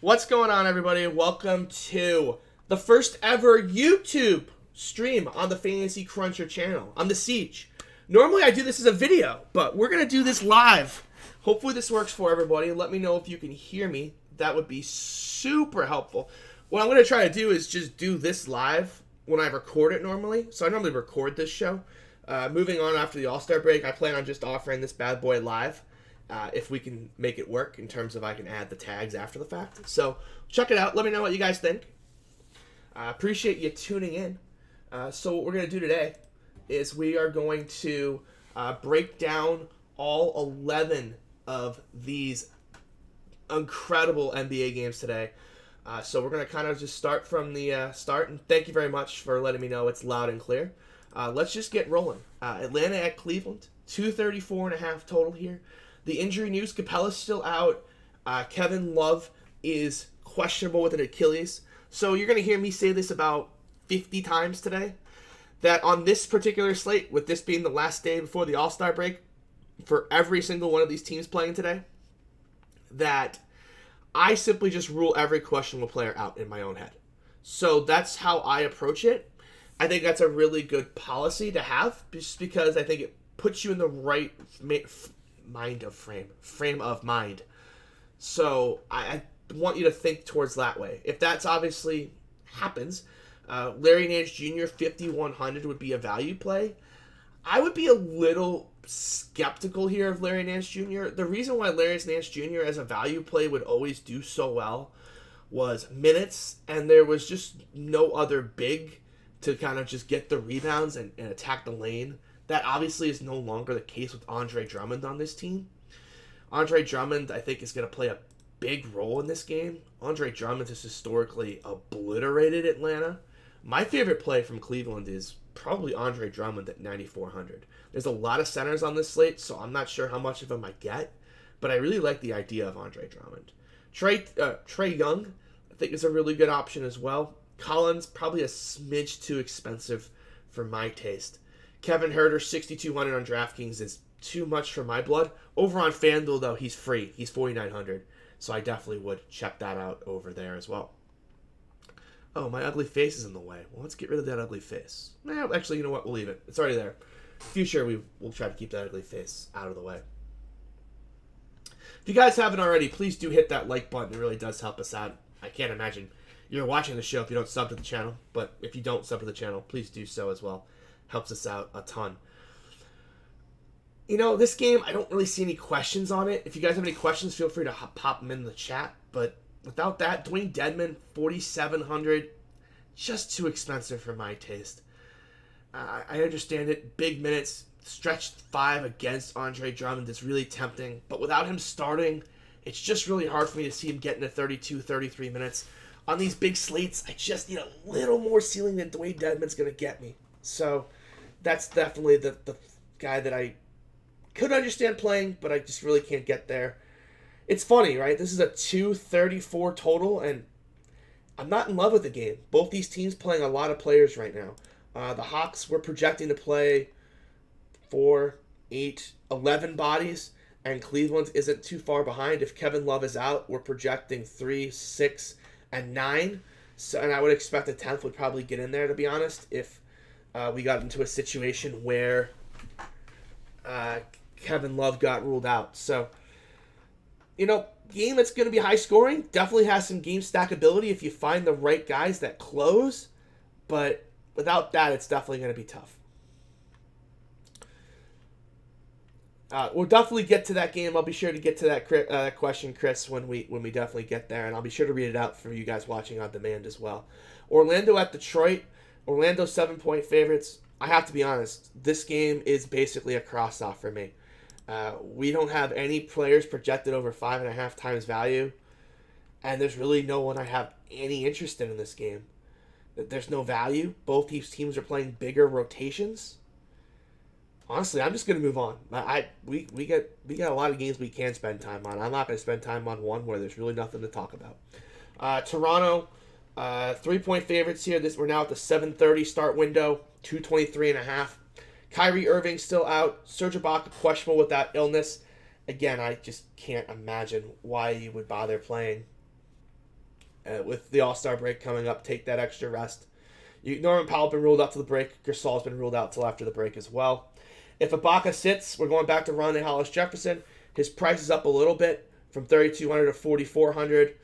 What's going on, everybody? Welcome to the first ever YouTube stream on the Fantasy Cruncher channel. I'm the Siege. Normally I do this as a video, but we're going to do this live. Hopefully this works for everybody. Let me know if you can hear me. That would be super helpful. What I'm going to try to do is just do this live when I record it normally. So I normally record this show. Moving on after the All-Star break, I plan on just offering this bad boy live. If we can make it work in terms of I can add the tags after the fact. So check it out. Let me know what you guys think. I appreciate you tuning in. So what we're going to do today is we are going to break down all 11 of these incredible NBA games today. So we're going to kind of just start from the start. And thank you very much for letting me know it's loud and clear. Let's just get rolling. Atlanta at Cleveland. 234.5 total here. The injury news, Capella's still out. Kevin Love is questionable with an Achilles. So you're going to hear me say this about 50 times today, that on this particular slate, with this being the last day before the All-Star break, for every single one of these teams playing today, that I simply just rule every questionable player out in my own head. So that's how I approach it. I think that's a really good policy to have, just because I think it puts you in the right frame of mind. So I want you to think towards that way. If that's obviously happens, Larry Nance Jr. 5,100 would be a value play. I would be a little skeptical here of Larry Nance Jr. The reason why Larry Nance Jr. as a value play would always do so well was minutes, and there was just no other big to kind of just get the rebounds and attack the lane. That obviously is no longer the case with Andre Drummond on this team. Andre Drummond, I think, is going to play a big role in this game. Andre Drummond has historically obliterated Atlanta. My favorite play from Cleveland is probably Andre Drummond at 9,400. There's a lot of centers on this slate, so I'm not sure how much of them I get, but I really like the idea of Andre Drummond. Trae Young, I think, is a really good option as well. Collins, probably a smidge too expensive for my taste. Kevin Huerter, 6,200 on DraftKings is too much for my blood. Over on FanDuel, though, he's free. He's 4,900. So I definitely would check that out over there as well. Oh, my ugly face is in the way. Well, let's get rid of that ugly face. Actually, you know what? We'll leave it. It's already there. Future, we'll try to keep that ugly face out of the way. If you guys haven't already, please do hit that like button. It really does help us out. I can't imagine you're watching the show if you don't sub to the channel. But if you don't sub to the channel, please do so as well. Helps us out a ton. You know, this game, I don't really see any questions on it. If you guys have any questions, feel free to pop them in the chat. But without that, Dwayne Dedmon, 4,700, just too expensive for my taste. I understand it. Big minutes, stretched 5 against Andre Drummond is really tempting. But without him starting, it's just really hard for me to see him getting to 32, 33 minutes. On these big slates, I just need a little more ceiling than Dwayne Dedmon's going to get me. So that's definitely the guy that I could understand playing, but I just really can't get there. It's funny, right? This is a 234 total, and I'm not in love with the game. Both these teams playing a lot of players right now. The Hawks were projecting to play 4, 8, 11 bodies, and Cleveland isn't too far behind. If Kevin Love is out, we're projecting 3, 6, and 9. So, and I would expect the 10th would probably get in there, to be honest, if we got into a situation where Kevin Love got ruled out. So, you know, game that's going to be high scoring, definitely has some game stackability if you find the right guys that close. But without that, it's definitely going to be tough. We'll definitely get to that game. I'll be sure to get to that question, Chris, when we definitely get there. And I'll be sure to read it out for you guys watching on demand as well. Orlando at Detroit. Orlando 7-point favorites. I have to be honest, this game is basically a cross-off for me. We don't have any players projected over 5.5 times value, and there's really no one I have any interest in this game. There's no value. Both these teams are playing bigger rotations. Honestly, I'm just going to move on. We got a lot of games we can spend time on. I'm not going to spend time on one where there's really nothing to talk about. Toronto, 3-point favorites here. We're now at the 7:30 start window, 223.5. Kyrie Irving still out. Serge Ibaka questionable with that illness. Again, I just can't imagine why you would bother playing with the All-Star break coming up, take that extra rest. Norman Powell been ruled out to the break. Gasol's been ruled out till after the break as well. If Ibaka sits, we're going back to Rondae Hollis-Jefferson. His price is up a little bit from 3,200 to 4,400.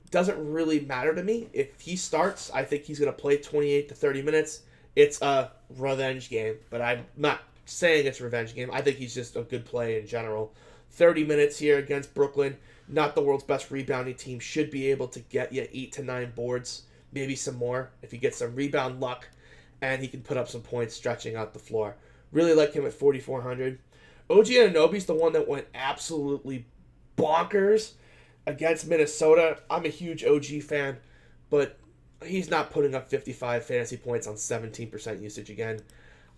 Doesn't really matter to me. If he starts, I think he's going to play 28 to 30 minutes. It's a revenge game, but I'm not saying it's a revenge game. I think he's just a good play in general. 30 minutes here against Brooklyn. Not the world's best rebounding team. Should be able to get you 8 to 9 boards, maybe some more if he gets some rebound luck, and he can put up some points stretching out the floor. Really like him at 4,400. OG Anunoby's the one that went absolutely bonkers against Minnesota. I'm a huge OG fan, but he's not putting up 55 fantasy points on 17% usage again.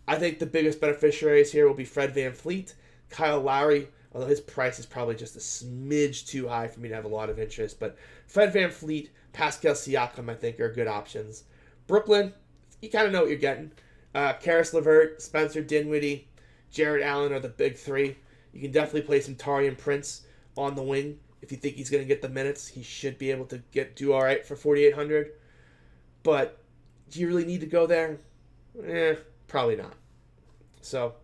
I think the biggest beneficiaries here will be Fred VanVleet, Kyle Lowry, although his price is probably just a smidge too high for me to have a lot of interest. But Fred VanVleet, Pascal Siakam, I think, are good options. Brooklyn, you kind of know what you're getting. Karis LeVert, Spencer Dinwiddie, Jared Allen are the big three. You can definitely play some Taurean Prince on the wing. If you think he's going to get the minutes, he should be able to do all right for 4,800. But do you really need to go there? Probably not. So,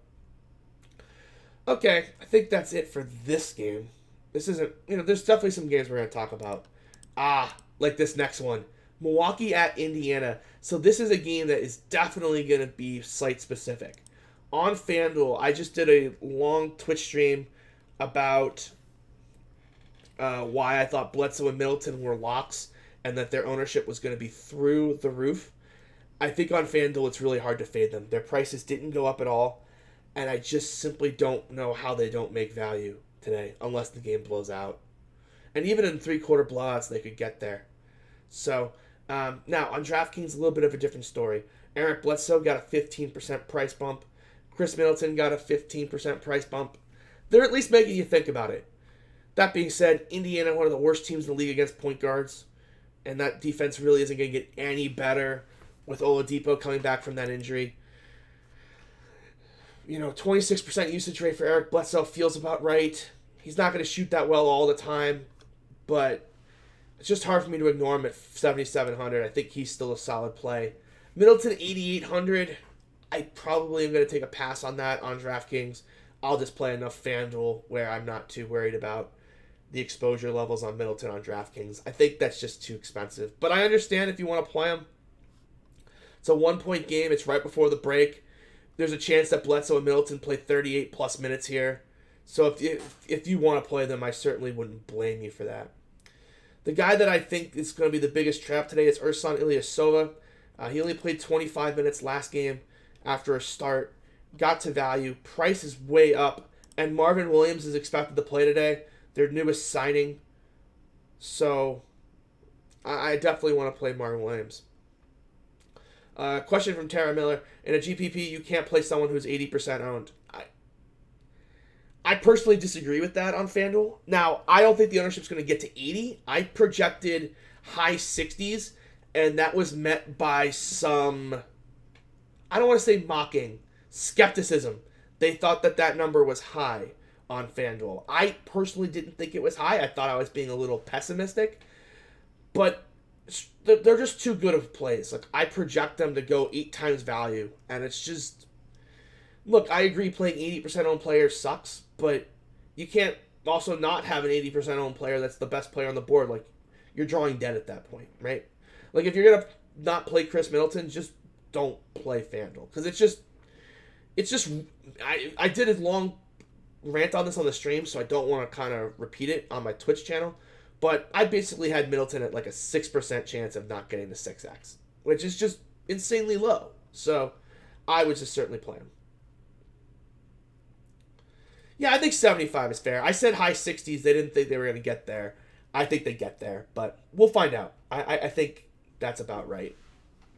okay, I think that's it for this game. This isn't, there's definitely some games we're going to talk about. Like this next one. Milwaukee at Indiana. So this is a game that is definitely going to be site-specific. On FanDuel, I just did a long Twitch stream about why I thought Bledsoe and Middleton were locks and that their ownership was going to be through the roof. I think on FanDuel it's really hard to fade them. Their prices didn't go up at all, and I just simply don't know how they don't make value today unless the game blows out. And even in three-quarter blowouts, they could get there. So, now on DraftKings, a little bit of a different story. Eric Bledsoe got a 15% price bump. Chris Middleton got a 15% price bump. They're at least making you think about it. That being said, Indiana, one of the worst teams in the league against point guards, and that defense really isn't going to get any better with Oladipo coming back from that injury. 26% usage rate for Eric Bledsoe feels about right. He's not going to shoot that well all the time, but it's just hard for me to ignore him at 7,700. I think he's still a solid play. Middleton, 8,800. I probably am going to take a pass on that on DraftKings. I'll just play enough FanDuel where I'm not too worried about the exposure levels on Middleton on DraftKings. I think that's just too expensive. But I understand if you want to play him. It's a 1-point game. It's right before the break. There's a chance that Bledsoe and Middleton play 38-plus minutes here. So if you want to play them, I certainly wouldn't blame you for that. The guy that I think is going to be the biggest trap today is Ersan Ilyasova. He only played 25 minutes last game after a start. Got to value. Price is way up. And Marvin Williams is expected to play today. Their newest signing. So I definitely want to play Marvin Williams. Question from Tara Miller. In a GPP, you can't play someone who's 80% owned. I personally disagree with that on FanDuel. Now, I don't think the ownership's going to get to 80. I projected high 60s, and that was met by some, I don't want to say mocking, skepticism. They thought that number was high on FanDuel. I personally didn't think it was high. I thought I was being a little pessimistic. But they're just too good of plays. Like, I project them to go 8 times value, and it's just... Look, I agree playing 80% owned players sucks, but you can't also not have an 80% owned player that's the best player on the board. Like, you're drawing dead at that point, right? Like, if you're going to not play Chris Middleton, just don't play FanDuel. Because it's just... I did a long rant on this on the stream, so I don't want to kind of repeat it on my Twitch channel. But I basically had Middleton at like a 6% chance of not getting the 6X, which is just insanely low. So I would just certainly play him. Yeah, I think 75 is fair. I said high 60s. They didn't think they were going to get there. I think they get there, but we'll find out. I think that's about right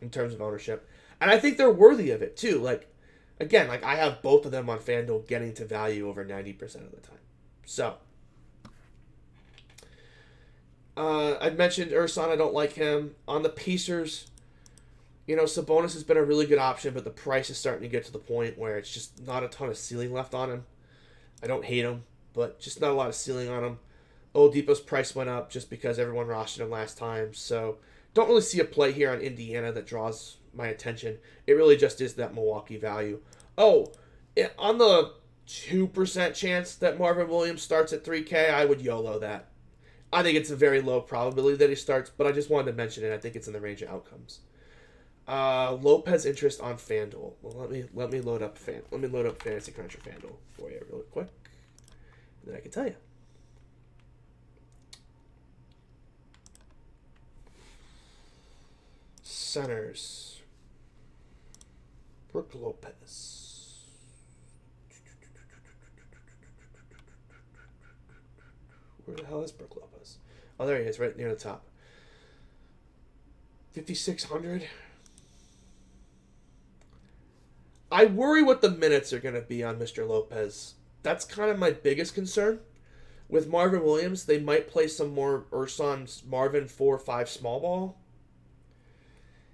in terms of ownership. And I think they're worthy of it, too. Like, again, like I have both of them on FanDuel getting to value over 90% of the time. So, I mentioned Ersan. I don't like him. On the Pacers, Sabonis has been a really good option, but the price is starting to get to the point where it's just not a ton of ceiling left on him. I don't hate him, but just not a lot of ceiling on him. Oladipo's price went up just because everyone rostered him last time. So don't really see a play here on Indiana that draws my attention. It really just is that Milwaukee value. Oh, on the 2% chance that Marvin Williams starts at 3K, I would YOLO that. I think it's a very low probability that he starts, but I just wanted to mention it. I think it's in the range of outcomes. Lopez interest on FanDuel. Well, let me load up Fantasy Cruncher FanDuel for you real quick, and then I can tell you. Centers. Brook Lopez. Where the hell is Brook Lopez? Oh, there he is, right near the top. 5,600. I worry what the minutes are going to be on Mr. Lopez. That's kind of my biggest concern. With Marvin Williams, they might play some more Urson Marvin 4-5 small ball.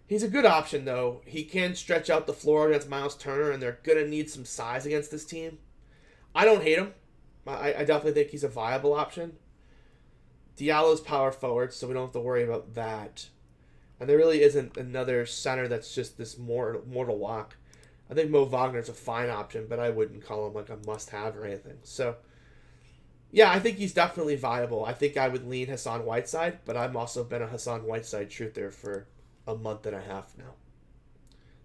He's a good option, though. He can stretch out the floor against Miles Turner, and they're going to need some size against this team. I don't hate him. I definitely think he's a viable option. Diallo's power forward, so we don't have to worry about that. And there really isn't another center that's just this mortal lock. I think Mo Wagner's a fine option, but I wouldn't call him like a must-have or anything. So, yeah, I think he's definitely viable. I think I would lean Hassan Whiteside, but I've also been a Hassan Whiteside truther for a month and a half now.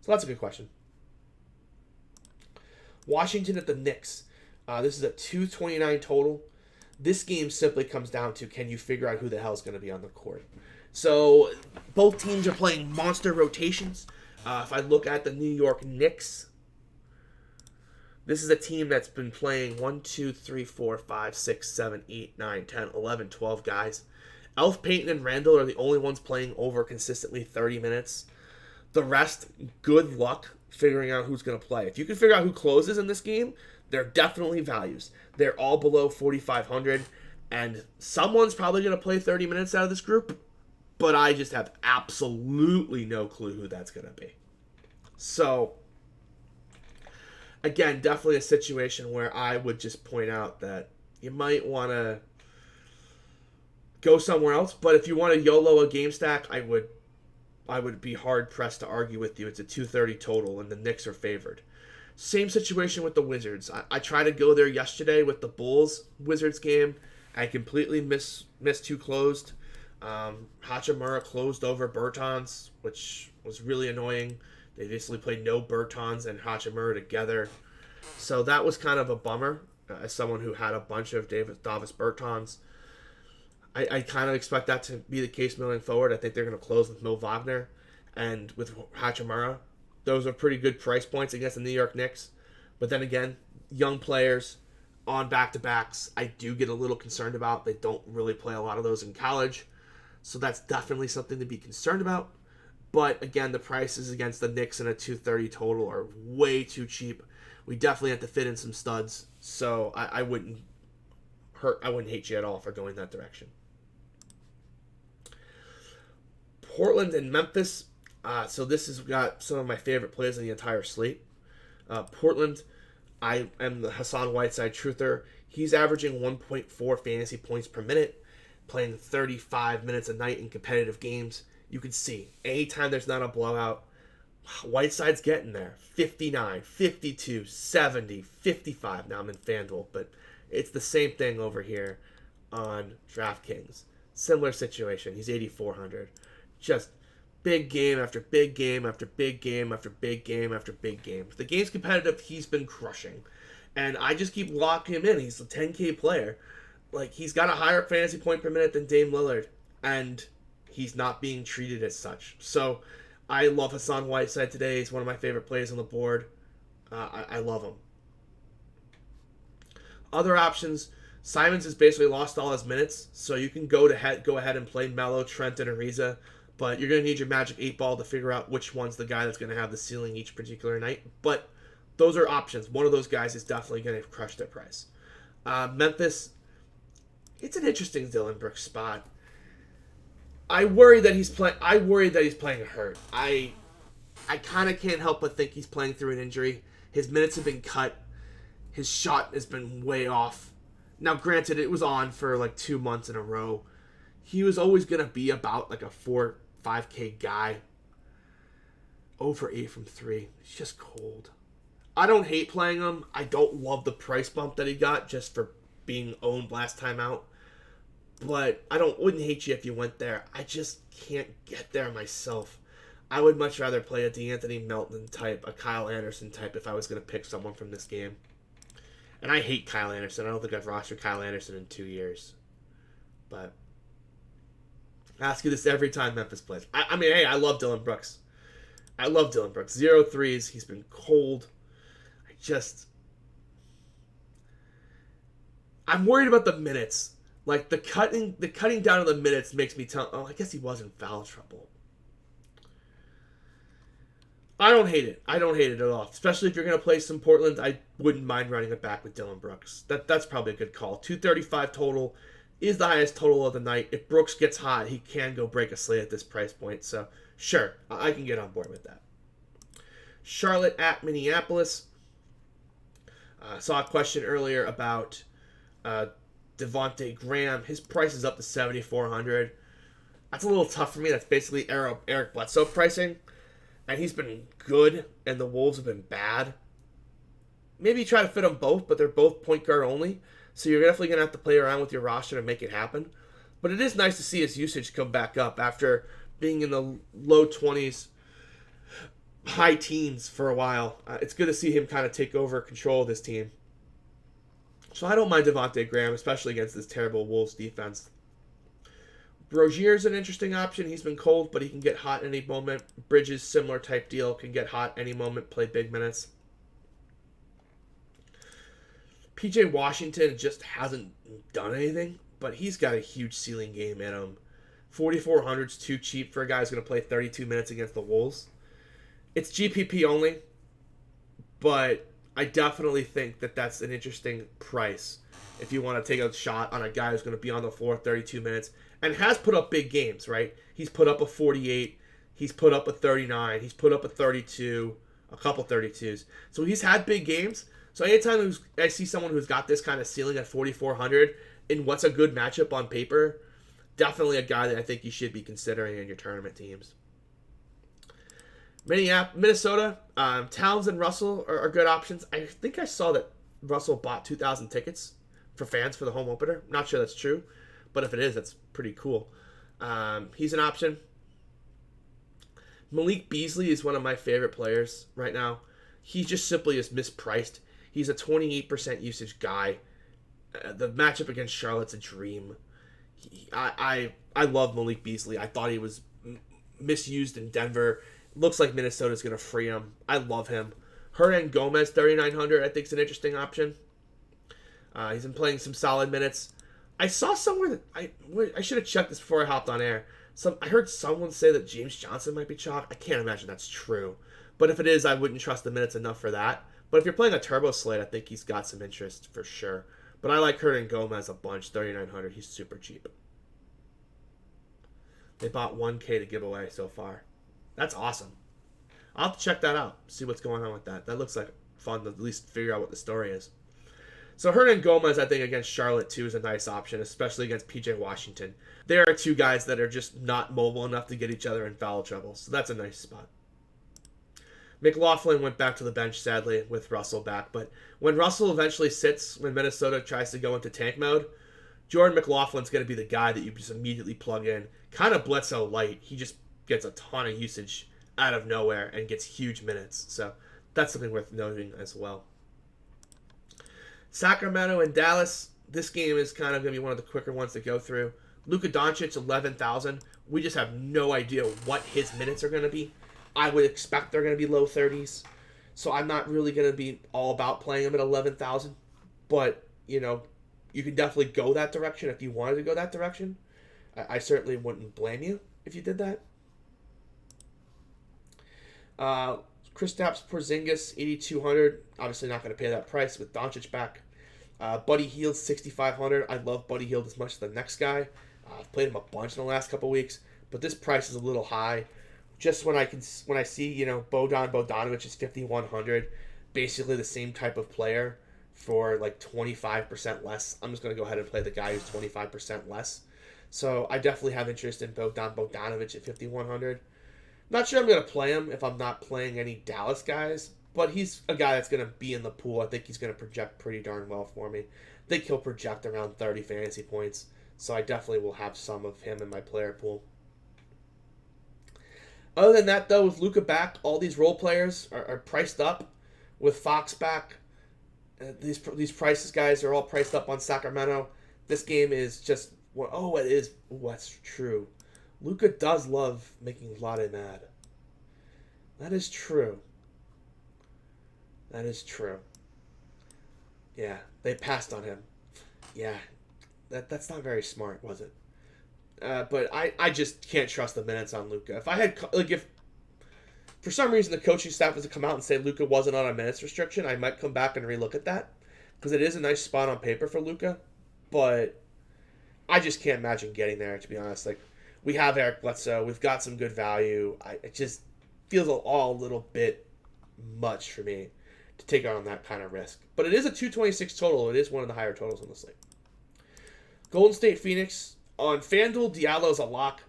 So that's a good question. Washington at the Knicks. This is a 229 total. This game simply comes down to, can you figure out who the hell is going to be on the court? So both teams are playing monster rotations. If I look at the New York Knicks, this is a team that's been playing 1, 2, 3, 4, 5, 6, 7, 8, 9, 10, 11, 12 guys. Elf, Payton, and Randall are the only ones playing over consistently 30 minutes. The rest, good luck figuring out who's going to play. If you can figure out who closes in this game, they're definitely values. They're all below 4,500, and someone's probably going to play 30 minutes out of this group, but I just have absolutely no clue who that's going to be. So, again, definitely a situation where I would just point out that you might want to go somewhere else, but if you want to YOLO a game stack, I would be hard-pressed to argue with you. It's a 230 total, and the Knicks are favored. Same situation with the Wizards. I tried to go there yesterday with the Bulls-Wizards game. I completely missed who closed. Hachimura closed over Bertans, which was really annoying. They basically played no Bertans and Hachimura together. So that was kind of a bummer as someone who had a bunch of Davis Bertans. I kind of expect that to be the case moving forward. I think they're going to close with Mo Wagner and with Hachimura. Those are pretty good price points against the New York Knicks. But then again, young players on back-to-backs, I do get a little concerned about. They don't really play a lot of those in college. So that's definitely something to be concerned about. But again, the prices against the Knicks in a 230 total are way too cheap. We definitely have to fit in some studs. So I wouldn't hate you at all for going that direction. Portland and Memphis. So this has got some of my favorite plays in the entire slate. Portland, I am the Hassan Whiteside truther. He's averaging 1.4 fantasy points per minute, playing 35 minutes a night in competitive games. You can see, anytime there's not a blowout, Whiteside's getting there. 59, 52, 70, 55. Now I'm in FanDuel, but it's the same thing over here on DraftKings. Similar situation. He's 8,400. Just big game after big game after big game after big game after big game. If the game's competitive, he's been crushing. And I just keep locking him in. He's a 10K player. Like, he's got a higher fantasy point per minute than Dame Lillard. And he's not being treated as such. So, I love Hassan Whiteside today. He's one of my favorite plays on the board. I love him. Other options, Simons has basically lost all his minutes. So, you can go ahead and play Melo, Trent, and Ariza. But you're going to need your magic 8 ball to figure out which one's the guy that's going to have the ceiling each particular night. But those are options. One of those guys is definitely going to crush their price. Memphis, it's an interesting Dylan Brooks spot. I worry that he's playing hurt. I kind of can't help but think he's playing through an injury. His minutes have been cut. His shot has been way off. Now, granted, it was on for like 2 months in a row. He was always going to be about like a 4-5K guy. 0 for 8 from 3. He's just cold. I don't hate playing him. I don't love the price bump that he got just for being owned last time out. But wouldn't hate you if you went there. I just can't get there myself. I would much rather play a DeAnthony Melton type, a Kyle Anderson type if I was going to pick someone from this game. And I hate Kyle Anderson. I don't think I've rostered Kyle Anderson in 2 years. But I ask you this every time Memphis plays. I mean, hey, I love Dillon Brooks. 0 threes. He's been cold. I'm worried about the minutes. Like, the cutting down of the minutes makes me I guess he was in foul trouble. I don't hate it. I don't hate it at all. Especially if you're going to play some Portland, I wouldn't mind running it back with Dillon Brooks. That's probably a good call. 235 total is the highest total of the night. If Brooks gets hot, he can go break a slate at this price point. So, sure, I can get on board with that. Charlotte at Minneapolis. Saw a question earlier about Devontae Graham. His price is up to $7,400. That's a little tough for me. That's basically Eric Bledsoe pricing. And he's been good, and the Wolves have been bad. Maybe try to fit them both, but they're both point guard only. So you're definitely going to have to play around with your roster to make it happen. But it is nice to see his usage come back up after being in the low 20s, high teens for a while. It's good to see him kind of take over control of this team. So I don't mind Devontae Graham, especially against this terrible Wolves defense. Rozier's an interesting option. He's been cold, but he can get hot any moment. Bridges, similar type deal, can get hot any moment, play big minutes. PJ Washington just hasn't done anything, but he's got a huge ceiling game in him. 4,400 is too cheap for a guy who's going to play 32 minutes against the Wolves. It's GPP only, but I definitely think that that's an interesting price if you want to take a shot on a guy who's going to be on the floor 32 minutes and has put up big games, right? He's put up a 48, he's put up a 39, he's put up a 32, a couple 32s. So he's had big games. So anytime I see someone who's got this kind of ceiling at 4,400 in what's a good matchup on paper, definitely a guy that I think you should be considering in your tournament teams. Minnesota, Towns and Russell are good options. I think I saw that Russell bought 2,000 tickets for fans for the home opener. Not sure that's true, but if it is, that's pretty cool. He's an option. Malik Beasley is one of my favorite players right now. He just simply is mispriced. He's a 28% usage guy. The matchup against Charlotte's a dream. I love Malik Beasley. I thought he was misused in Denver. Looks like Minnesota's going to free him. I love him. Hernan Gomez, 3,900, I think is an interesting option. He's been playing some solid minutes. I saw somewhere that I should have checked this before I hopped on air. I heard someone say that James Johnson might be chalk. I can't imagine that's true. But if it is, I wouldn't trust the minutes enough for that. But if you're playing a turbo slate, I think he's got some interest for sure. But I like Hernan Gomez a bunch, 3,900. He's super cheap. They bought 1K to give away so far. That's awesome. I'll have to check that out, see what's going on with that. That looks like fun to at least figure out what the story is. So Hernan Gomez, I think, against Charlotte, too, is a nice option, especially against PJ Washington. There are two guys that are just not mobile enough to get each other in foul trouble, so that's a nice spot. McLaughlin went back to the bench, sadly, with Russell back. But when Russell eventually sits, when Minnesota tries to go into tank mode, Jordan McLaughlin's going to be the guy that you just immediately plug in. Kind of Bledsoe light. He just gets a ton of usage out of nowhere and gets huge minutes. So that's something worth noting as well. Sacramento and Dallas. This game is kind of going to be one of the quicker ones to go through. Luka Doncic, 11,000. We just have no idea what his minutes are going to be. I would expect they're going to be low 30s. So I'm not really going to be all about playing him at 11,000. But, you can definitely go that direction if you wanted to go that direction. I certainly wouldn't blame you if you did that. Kristaps Porzingis, 8,200. Obviously not going to pay that price with Doncic back. Buddy Hield, 6,500. I love Buddy Hield as much as the next guy. I've played him a bunch in the last couple weeks, but this price is a little high. Just when I see, Bojan Bogdanovic is 5,100, basically the same type of player for like 25% less. I'm just going to go ahead and play the guy who's 25% less. So I definitely have interest in Bogdanovic at 5,100. Not sure I'm going to play him if I'm not playing any Dallas guys, but he's a guy that's going to be in the pool. I think he's going to project pretty darn well for me. I think he'll project around 30 fantasy points, so I definitely will have some of him in my player pool. Other than that, though, with Luka back, all these role players are priced up. With Fox back, these prices, guys, are all priced up on Sacramento. This game is just... Oh, it is. Oh, that's true. Luka does love making Vlade mad. That is true. That is true. Yeah, they passed on him. Yeah, that's not very smart, was it? But I just can't trust the minutes on Luka. If for some reason the coaching staff was to come out and say Luka wasn't on a minutes restriction, I might come back and relook at that because it is a nice spot on paper for Luka. But I just can't imagine getting there, to be honest. Like, we have Eric Bledsoe, we've got some good value. It just feels all a little bit much for me to take on that kind of risk. But it is a 226 total. It is one of the higher totals on the slate. Golden State Phoenix. On FanDuel, Diallo's a lock.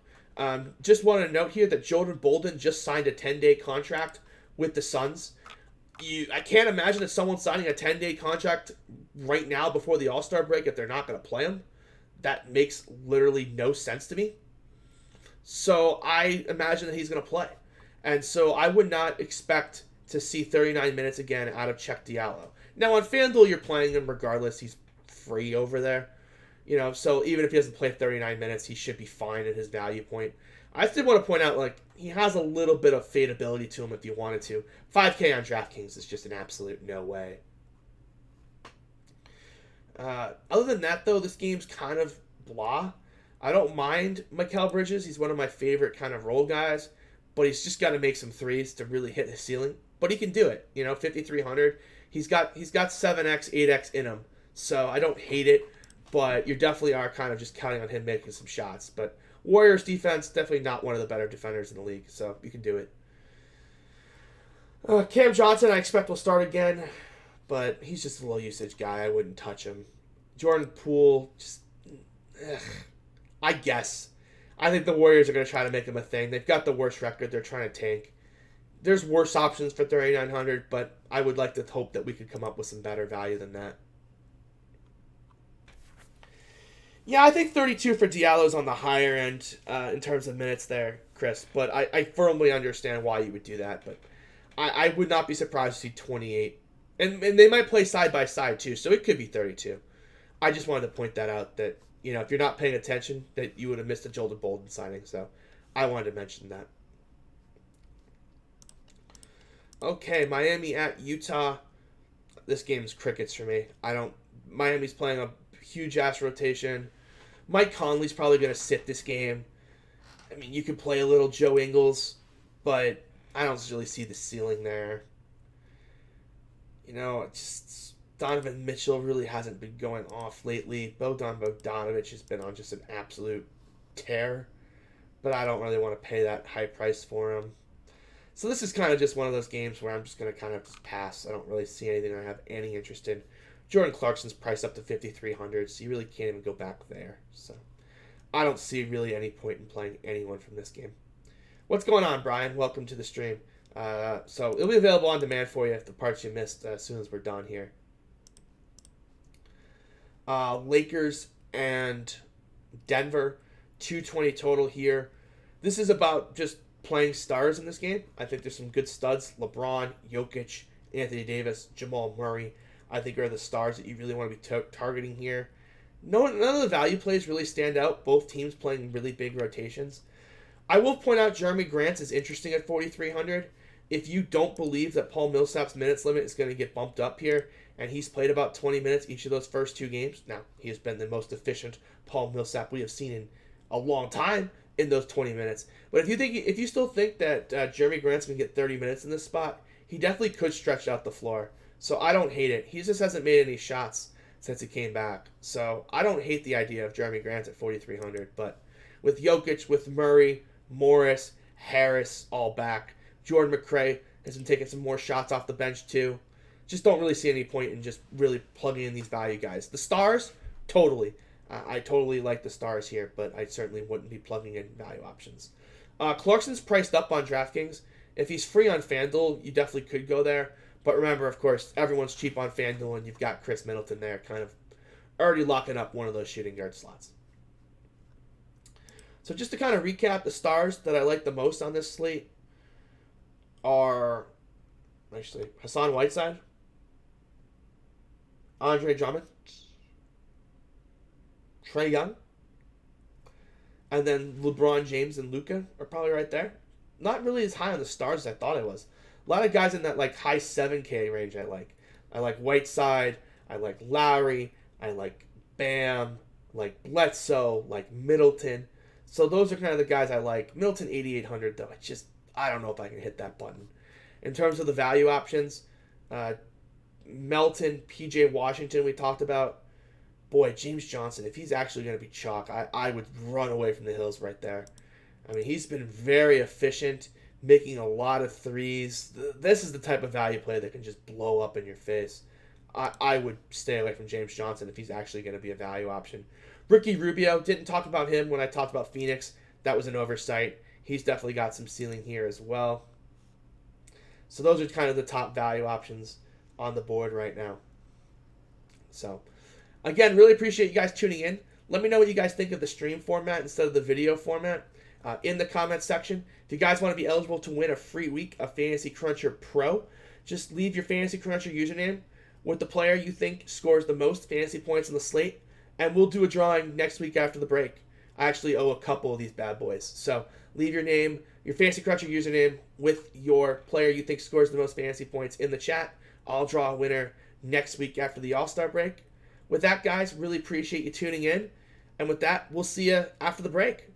Just want to note here that Jordan Bolden just signed a 10-day contract with the Suns. I can't imagine that someone signing a 10-day contract right now before the All-Star break if they're not going to play him. That makes literally no sense to me. So I imagine that he's going to play. And so I would not expect to see 39 minutes again out of Check Diallo. Now on FanDuel, you're playing him regardless. He's free over there. So even if he doesn't play 39 minutes, he should be fine at his value point. I still want to point out, he has a little bit of fadeability to him if you wanted to. 5K on DraftKings is just an absolute no way. Other than that, though, this game's kind of blah. I don't mind Mikal Bridges. He's one of my favorite kind of role guys, but he's just got to make some threes to really hit his ceiling. But he can do it. 5,300. He's got 7x, 8x in him, so I don't hate it. But you definitely are kind of just counting on him making some shots. But Warriors defense, definitely not one of the better defenders in the league. So you can do it. Cam Johnson, I expect will start again. But he's just a low usage guy. I wouldn't touch him. Jordan Poole, I guess. I think the Warriors are going to try to make him a thing. They've got the worst record. They're trying to tank. There's worse options for 3,900. But I would like to hope that we could come up with some better value than that. Yeah, I think 32 for Diallo's on the higher end in terms of minutes there, Chris. But I firmly understand why you would do that. But I would not be surprised to see 28. And they might play side by side too, so it could be 32. I just wanted to point that out that, if you're not paying attention, that you would have missed a Jordan Bolden signing. So I wanted to mention that. Okay, Miami at Utah. This game's crickets for me. Miami's playing a huge-ass rotation. Mike Conley's probably going to sit this game. I mean, you could play a little Joe Ingles, but I don't really see the ceiling there. Donovan Mitchell really hasn't been going off lately. Bogdanovic has been on just an absolute tear, but I don't really want to pay that high price for him. So this is kind of just one of those games where I'm just going to kind of just pass. I don't really see anything I have any interest in. Jordan Clarkson's priced up to 5,300, so you really can't even go back there. So I don't see really any point in playing anyone from this game. What's going on, Brian? Welcome to the stream. So it'll be available on demand for you if the parts you missed as soon as we're done here. Lakers and Denver, 220 total here. This is about just playing stars in this game. I think there's some good studs. LeBron, Jokic, Anthony Davis, Jamal Murray, I think are the stars that you really want to be targeting here. None of the value plays really stand out. Both teams playing really big rotations. I will point out Jeremy Grant is interesting at 4,300. If you don't believe that Paul Millsap's minutes limit is going to get bumped up here, and he's played about 20 minutes each of those first two games, now he has been the most efficient Paul Millsap we have seen in a long time in those 20 minutes. But if you still think that Jeremy Grant's going to get 30 minutes in this spot, he definitely could stretch out the floor. So I don't hate it. He just hasn't made any shots since he came back. So I don't hate the idea of Jeremy Grant at 4,300. But with Jokic, with Murray, Morris, Harris all back, Jordan McRae has been taking some more shots off the bench too. just don't really see any point in just really plugging in these value guys. The stars, totally. I totally like the stars here, but I certainly wouldn't be plugging in value options. Clarkson's priced up on DraftKings. If he's free on FanDuel, you definitely could go there. But remember, of course, everyone's cheap on FanDuel, and you've got Chris Middleton there kind of already locking up one of those shooting guard slots. So just to kind of recap, the stars that I like the most on this slate are actually Hassan Whiteside, Andre Drummond, Trae Young, and then LeBron James and Luka are probably right there. Not really as high on the stars as I thought I was. A lot of guys in that like high 7K range I like. I like Whiteside, I like Lowry, I like Bam, like Bledsoe, like Middleton. So those are kind of the guys I like. Middleton 8,800 though. I don't know if I can hit that button. In terms of the value options, Melton, PJ Washington we talked about. Boy, James Johnson, if he's actually going to be chalk, I would run away from the hills right there. I mean, he's been very efficient, making a lot of threes. This is the type of value play that can just blow up in your face. I would stay away from James Johnson if he's actually going to be a value option. Ricky Rubio, didn't talk about him when I talked about Phoenix. That was an oversight. He's definitely got some ceiling here as well. So those are kind of the top value options on the board right now. So, again, really appreciate you guys tuning in. Let me know what you guys think of the stream format instead of the video format in the comments section. If you guys want to be eligible to win a free week of Fantasy Cruncher Pro, just leave your Fantasy Cruncher username with the player you think scores the most fantasy points in the slate, and we'll do a drawing next week after the break. I actually owe a couple of these bad boys. So leave your name, your Fantasy Cruncher username with your player you think scores the most fantasy points in the chat. I'll draw a winner next week after the All-Star break. With that, guys, really appreciate you tuning in. And with that, we'll see you after the break.